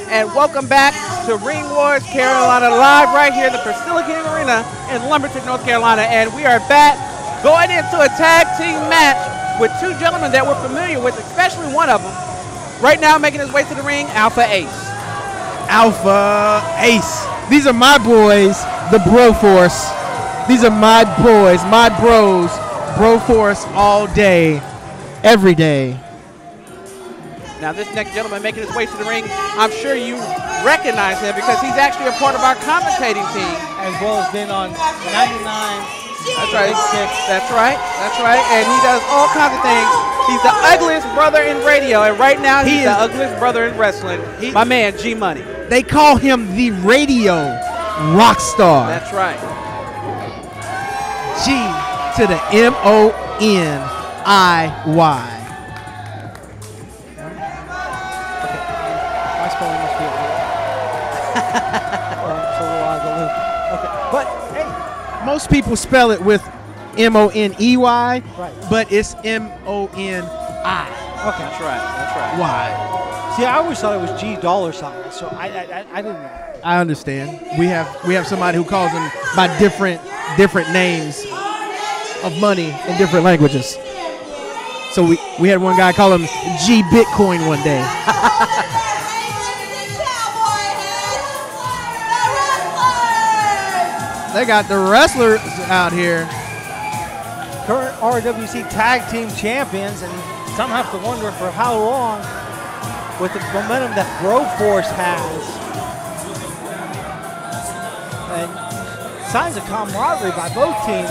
and welcome back to Ring Wars Carolina live right here in the Priscilla King Arena in Lumberton, North Carolina. And we are back going into a tag team match with two gentlemen that we're familiar with, especially one of them. Right now making his way to the ring, Alpha Ace. Alpha Ace. These are my boys, the BroForce. These are my boys, my bros. BroForce all day, every day. Now this next gentleman making his way to the ring, I'm sure you recognize him because he's actually a part of our commentating team. As well as been on 99. That's right. That's right. That's right. And he does all kinds of things. He's the ugliest brother in radio, and right now he's the ugliest brother in wrestling. My man, G-Moniy. They call him the radio rock star. That's right. G to the M-O-N-I-Y. My spelling must be okay. But hey, most people spell it with M-O-N-E-Y, right, but it's M-O-N-I. Okay, that's right. That's right. Why? See, I always thought it was G dollar sign, so I didn't know. I understand. We have somebody who calls them by different names of money in different languages. So we had one guy call him G Bitcoin one day. They got the Wrestlers out here. Current RWC Tag Team Champions, and some have to wonder for how long with the momentum that BroForce has. And signs of camaraderie by both teams.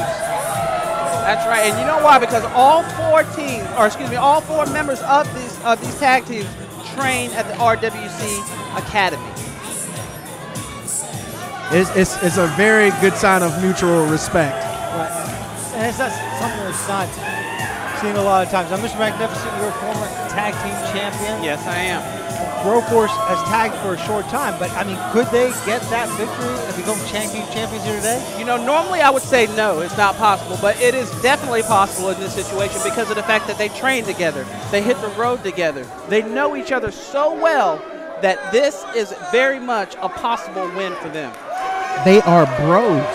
That's right, and you know why? Because all all four members of these tag teams train at the RWC Academy. It's a very good sign of mutual respect. Right. And it's not something that's not seen a lot of times. Now, Mr. Magnificent, you're a former tag team champion. Yes, I am. BroForce has tagged for a short time, but I mean, could they get that victory and become champions here today? You know, normally I would say no, it's not possible, but it is definitely possible in this situation because of the fact that they train together, they hit the road together, they know each other so well that this is very much a possible win for them. They are bros.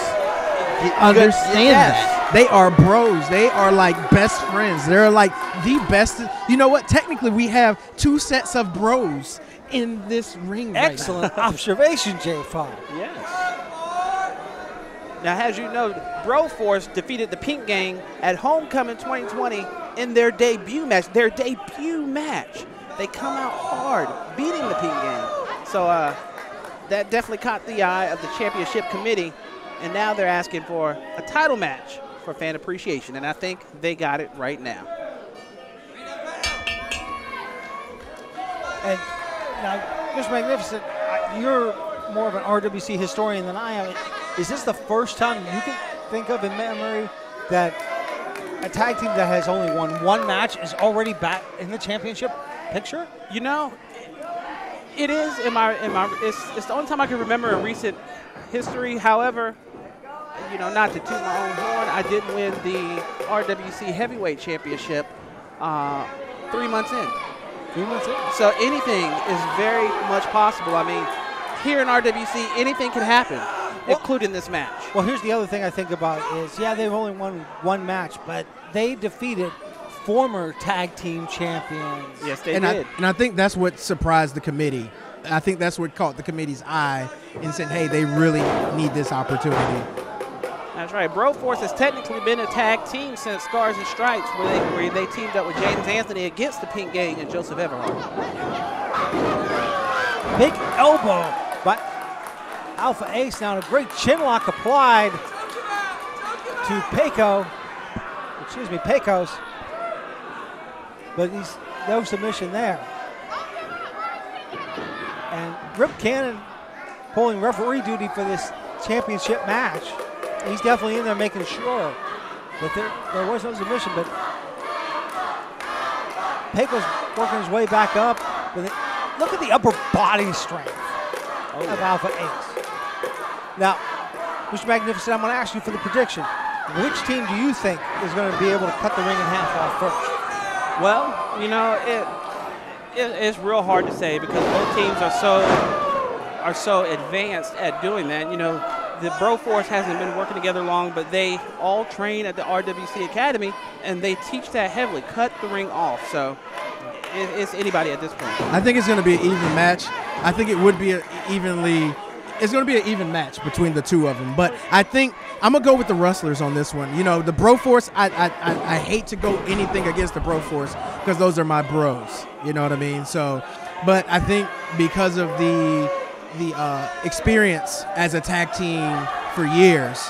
Understand that. They are bros. They are like best friends. They're like the best. You know what? Technically, we have two sets of bros in this ring. Excellent right now. observation, J5. Yes. Now, as you know, BroForce defeated the Pink Gang at Homecoming 2020 in their debut match. They come out hard, beating the Pink Gang. So that definitely caught the eye of the championship committee. And now they're asking for a title match for fan appreciation, and I think they got it right now. And now, Mr. Magnificent, you're more of an RWC historian than I am. Is this the first time you can think of in memory that a tag team that has only won one match is already back in the championship picture? You know, it is it's the only time I can remember in recent history. However, you know, not to toot my own horn, I did win the RWC Heavyweight Championship 3 months in. 3 months in? So anything is very much possible. I mean, here in RWC, anything can happen, including this match. Well, here's the other thing I think about is, yeah, they've only won one match, but they defeated former tag team champions. Yes, they did. And I think that's what surprised the committee. I think that's what caught the committee's eye and said, hey, they really need this opportunity. That's right. BroForce has technically been a tag team since Scars and Stripes, where they teamed up with James Anthony against the Pink Gang and Joseph Everhart. Big elbow by Alpha Ace. Now a great chin lock applied to Pecos. But he's no submission there. And Rip Cannon pulling referee duty for this championship match. He's definitely in there making sure that there was no submission, but Pecos working his way back up. Look at the upper body strength of Alpha Ace. Now, Mr. Magnificent, I'm going to ask you for the prediction. Which team do you think is going to be able to cut the ring in half off first? Well, you know, It's real hard to say because both teams are so advanced at doing that. You know, the BroForce hasn't been working together long, but they all train at the RWC Academy, and they teach that heavily. Cut the ring off. So it's anybody at this point. I think it's going to be an even match. I think it would be it's going to be an even match between the two of them. But I think I'm going to go with the Wrestlers on this one. You know, the BroForce, I hate to go anything against the BroForce because those are my bros. You know what I mean? So, but I think because of the experience as a tag team for years,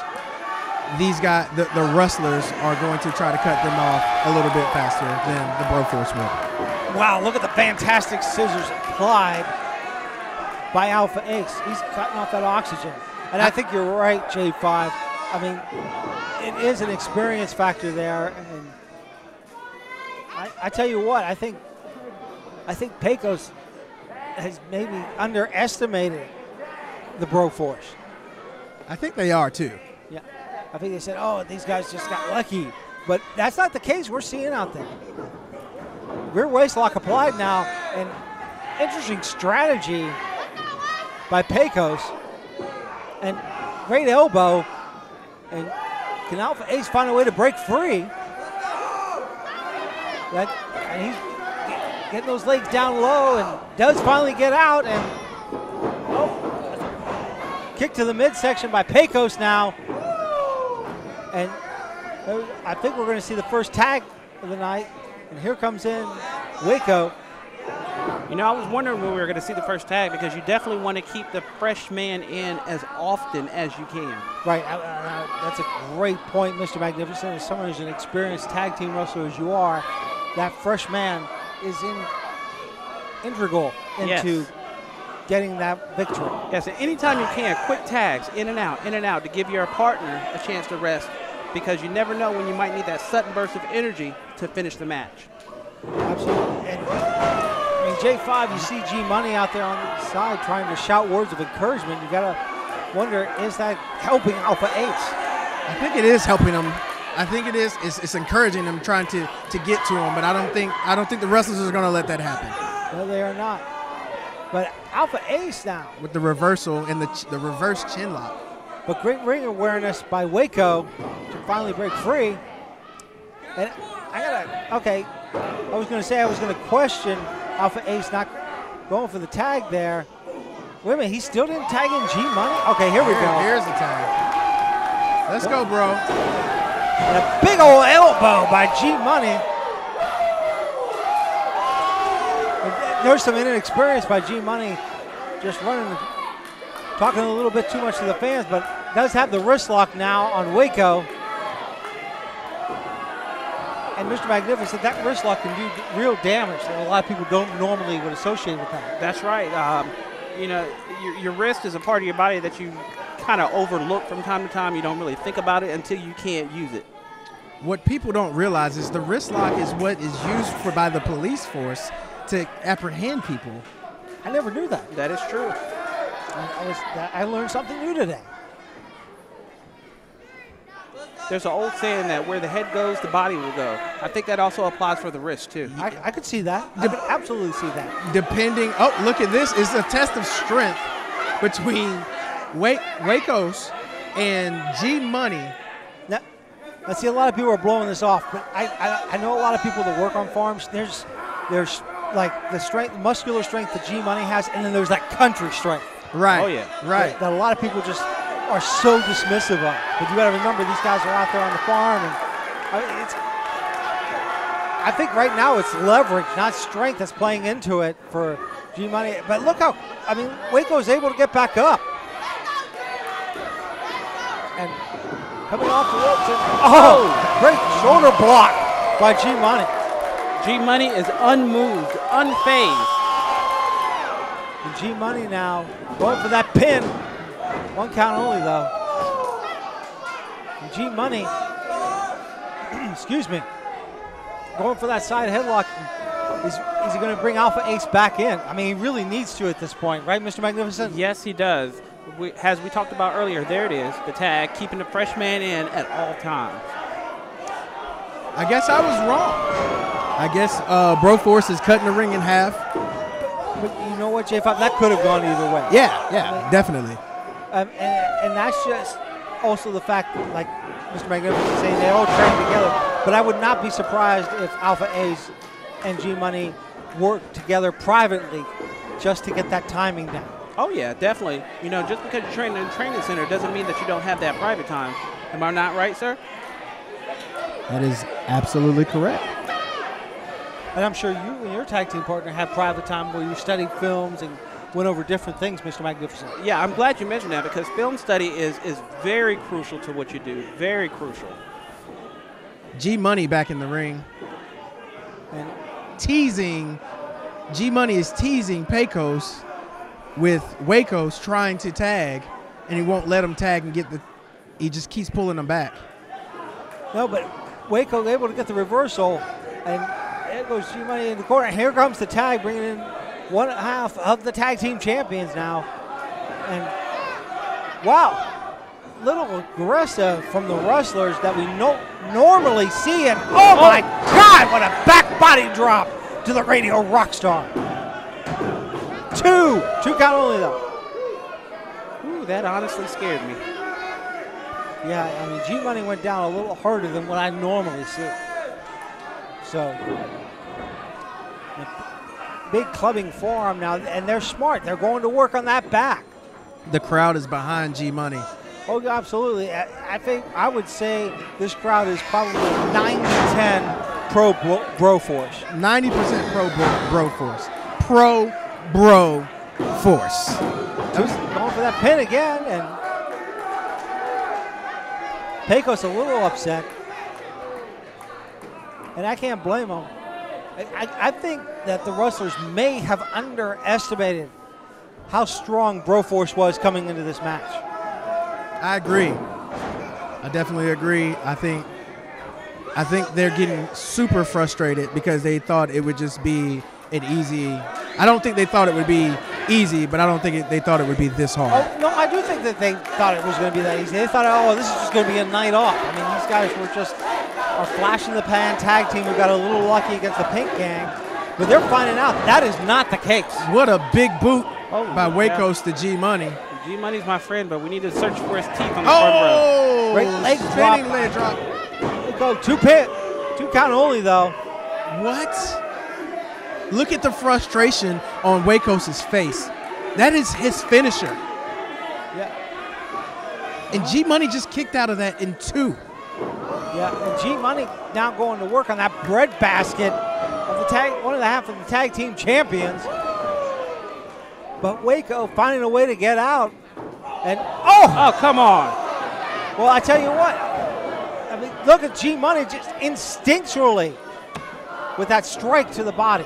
these guys, the Wrestlers, are going to try to cut them off a little bit faster than the BroForce will. Wow, look at the fantastic scissors applied by Alpha Ace. He's cutting off that oxygen. And I think you're right, J5. I mean, it is an experience factor there. And I tell you what, I think Pecos has maybe underestimated the BroForce. I think they are too. Yeah, I think they said, oh, these guys just got lucky. But that's not the case we're seeing out there. Rear waist lock applied now, and interesting strategy by Pecos. And great elbow. And can Alpha Ace find a way to break free? And he's getting those legs down low and does finally get out. And kick to the midsection by Pecos now. And I think we're going to see the first tag of the night. And here comes in Waco. You know, I was wondering when we were going to see the first tag because you definitely want to keep the fresh man in as often as you can. Right. That's a great point, Mr. Magnificent. As someone who's an experienced tag team wrestler as you are, that fresh man is integral into getting that victory. Yes, and anytime you can, quick tags, in and out, to give your partner a chance to rest because you never know when you might need that sudden burst of energy to finish the match. Absolutely. And I mean, J5, you see G-Money out there on the side trying to shout words of encouragement. You got to wonder, is that helping Alpha Ace? I think it is helping them. I think it is. It's encouraging them, trying to get to them. But I don't think the Wrestlers are going to let that happen. No, they are not. But Alpha Ace now with the reversal and the reverse chin lock. But great ring awareness by Waco to finally break free. And I was going to question Alpha Ace not going for the tag there. Wait a minute, he still didn't tag in G-Money? Okay, here we go. Here's the tag. Let's go, bro. And a big old elbow by G-Money. There's some inexperience by G-Money just running, talking a little bit too much to the fans, but does have the wrist lock now on Waco. And Mr. Magnificent, that wrist lock can do real damage that a lot of people don't normally would associate with that. That's right. You know, your wrist is a part of your body that you kind of overlook from time to time. You don't really think about it until you can't use it. What people don't realize is the wrist lock is what is used by the police force to apprehend people. I never knew that. That is true. I learned something new today. There's an old saying that where the head goes, the body will go. I think that also applies for the wrist, too. I could see that. I could absolutely see that. Depending, look at this. It's a test of strength between Waco's and G-Money. Now, see, a lot of people are blowing this off, but I know a lot of people that work on farms. There's like the strength, muscular strength that G-Money has, and then there's that country strength. Right. Oh, yeah. Right. That a lot of people just are so dismissive of. But you got to remember, these guys are out there on the farm, and I think right now it's leverage, not strength, that's playing into it for G-Money. But look how, Waco's able to get back up. And coming off the ropes, and great shoulder block by G-Money. G-Money is unmoved, unfazed. And G-Money now going for that pin. One count only, though. And G-Money, excuse me, going for that side headlock. Is he going to bring Alpha Ace back in? I mean, he really needs to at this point, right, Mr. Magnificent? Yes, he does. As we talked about earlier, there it is, the tag, keeping the fresh man in at all times. I guess I was wrong. I guess BroForce is cutting the ring in half. But you know what, J5? That could have gone either way. Yeah, definitely. And that's just also the fact that, like Mr. Magnificent is saying, they all train together. But I would not be surprised if Alpha Ace and G-Money work together privately just to get that timing down. Oh, yeah, definitely. You know, just because you train in a training center doesn't mean that you don't have that private time. Am I not right, sir? That is absolutely correct. And I'm sure you and your tag team partner have private time where you study films and went over different things, Mr. Magnificent. Yeah, I'm glad you mentioned that because film study is very crucial to what you do. Very crucial. G-Money back in the ring. And teasing, G-Money is teasing Pecos with Wacos trying to tag, and he won't let him tag and get the, he just keeps pulling them back. No, but Waco able to get the reversal, and there goes G-Money in the corner. Here comes the tag, bringing in one half of the tag team champions now. And wow, little aggressive from the Wrestlers that we normally see. And oh my God, what a back body drop to the Radio Rockstar. Two count only though. Ooh, that honestly scared me. Yeah, I mean, G-Money went down a little harder than what I normally see. So, big clubbing forearm now, and they're smart. They're going to work on that back. The crowd is behind G-Money. Oh, yeah, absolutely. I think I would say this crowd is probably 90-10 pro BroForce. 90% pro BroForce. Pro BroForce. Going for that pin again, and Pecos a little upset, and I can't blame him. I think that the Wrestlers may have underestimated how strong BroForce was coming into this match. I agree. I definitely agree. I think they're getting super frustrated because they thought it would just be an easy. I don't think they thought it would be easy, but I don't think they thought it would be this hard. Oh, no, I do think that they thought it was going to be that easy. They thought, oh, this is just going to be a night off. I mean, these guys were just a flash in the pan tag team who got a little lucky against the Pink Gang, but they're finding out that is not the case. What a big boot by Wacos to G-Money. G-Money's my friend, but we need to search for his teeth on the front row. Great leg spinning drop. leg drop. They go two count only though. What? Look at the frustration on Wacos' face. That is his finisher. Yeah. And G-Money just kicked out of that in 2. Yeah, and G-Money now going to work on that bread basket of the tag, one and a half of the tag team champions. But Waco finding a way to get out. And oh, come on. Well, I tell you what. I mean, look at G-Money just instinctually with that strike to the body.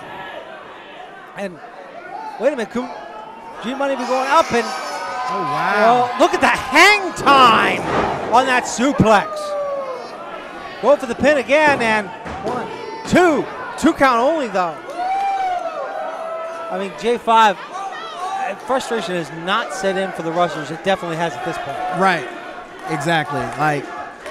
And wait a minute, could G-Money be going up and oh wow. Well, look at the hang time on that suplex. Going for the pin again, and 1, 2 count only though. I mean, J5, frustration has not set in for the Wrestlers. It definitely has at this point. Right, exactly. Like,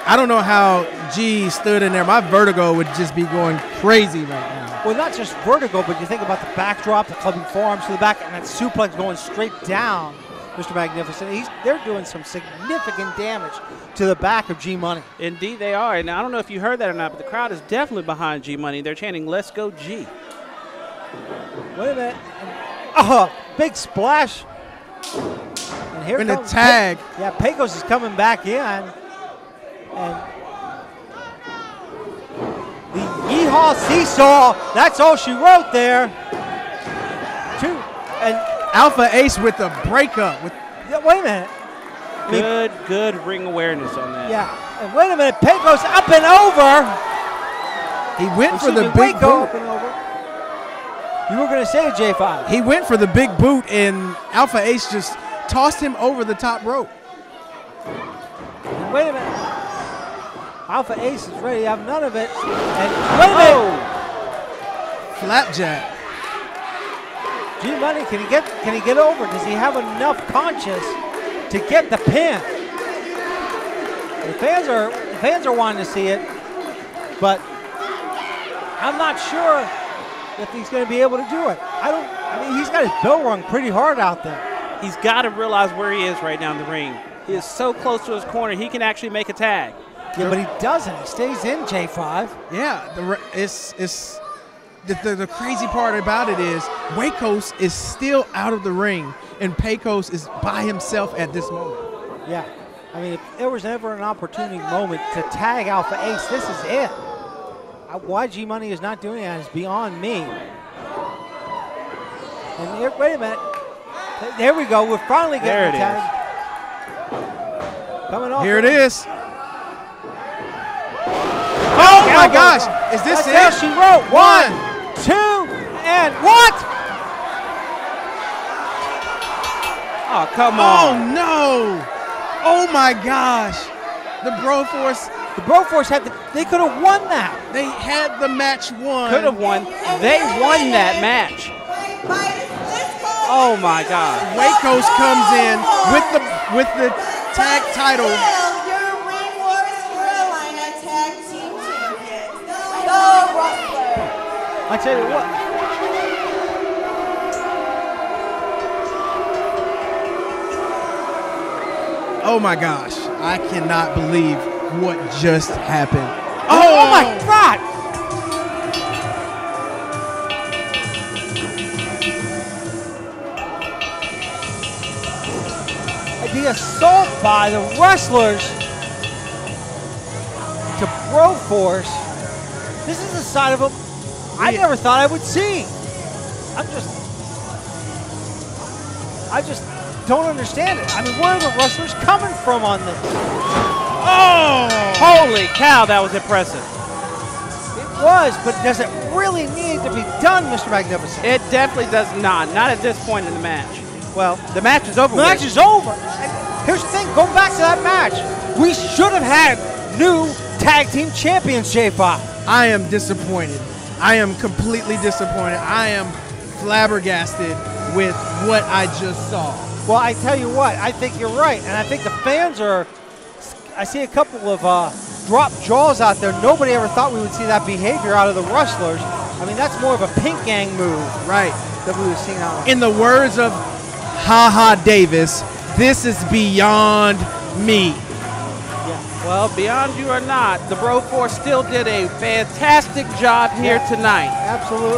I don't know how G stood in there. My vertigo would just be going crazy right now. Well, not just vertigo, but you think about the backdrop, the clubbing forearms to the back, and that suplex going straight down, Mr. Magnificent. They're doing some significant damage to the back of G-Money. Indeed they are. And I don't know if you heard that or not, but the crowd is definitely behind G-Money. They're chanting, "Let's go G." Wait a minute. Oh, big splash. And here in the comes tag. Yeah, Pecos is coming back in. And the Yeehaw Seesaw, that's all she wrote there. And Alpha Ace with the breakup. yeah, wait a minute. Good ring awareness on that. Yeah, and wait a minute, Pecos up and over. He went for the big boot. Up and over. You were going to say J5. He went for the big boot, and Alpha Ace just tossed him over the top rope. And wait a minute. Alpha Ace is ready to have none of it. And wait a minute. Flapjack. G-Money, can he get over? Does he have enough conscience to get the pin? The fans are wanting to see it, but I'm not sure if he's going to be able to do it. I mean, he's got his bell rung pretty hard out there. He's got to realize where he is right now in the ring. He is so close to his corner, he can actually make a tag. Yeah, but he doesn't. He stays in J5. Yeah, the crazy part about it is Wacos is still out of the ring, and Pecos is by himself at this moment. Yeah. I mean, if there was ever an opportunity moment to tag Alpha Ace, this is it. Why G-Moniy is not doing that is beyond me. And here, wait a minute. There we go. We're finally getting the tag. Coming off. Here it is. Oh my gosh! Is this it? That's how she wrote. 1, 2, and what? Oh, come Oh on. no! Oh my gosh! The BroForce. The BroForce they could have won that. They had the match won. Could have won. They won that match. Oh my God. Wacos comes in with the tag title. Your RWC Carolina Tag Team Champions, the Wrustlers. I tell you what. Oh my gosh! I cannot believe what just happened. Oh my God! The assault by the Wrestlers to BroForce. This is a side of him I never thought I would see. I just don't understand it. I mean, where are the Wrestlers coming from on this? Oh! Holy cow, that was impressive. It was, but does it really need to be done, Mr. Magnificent? It definitely does not. Not at this point in the match. Well, the match is over. The match is over. And here's the thing, go back to that match. We should have had new tag team champions, J5. I am disappointed. I am completely disappointed. I am flabbergasted with what I just saw. Well, I tell you what, I think you're right. And I think the fans are, I see a couple of dropped jaws out there. Nobody ever thought we would see that behavior out of the Wrestlers. I mean, that's more of a pink gang move. Right. That we were seeing out. In the words of Ha Davis, this is beyond me. Yeah. Well, beyond you or not, the BroForce still did a fantastic job here tonight. Absolutely.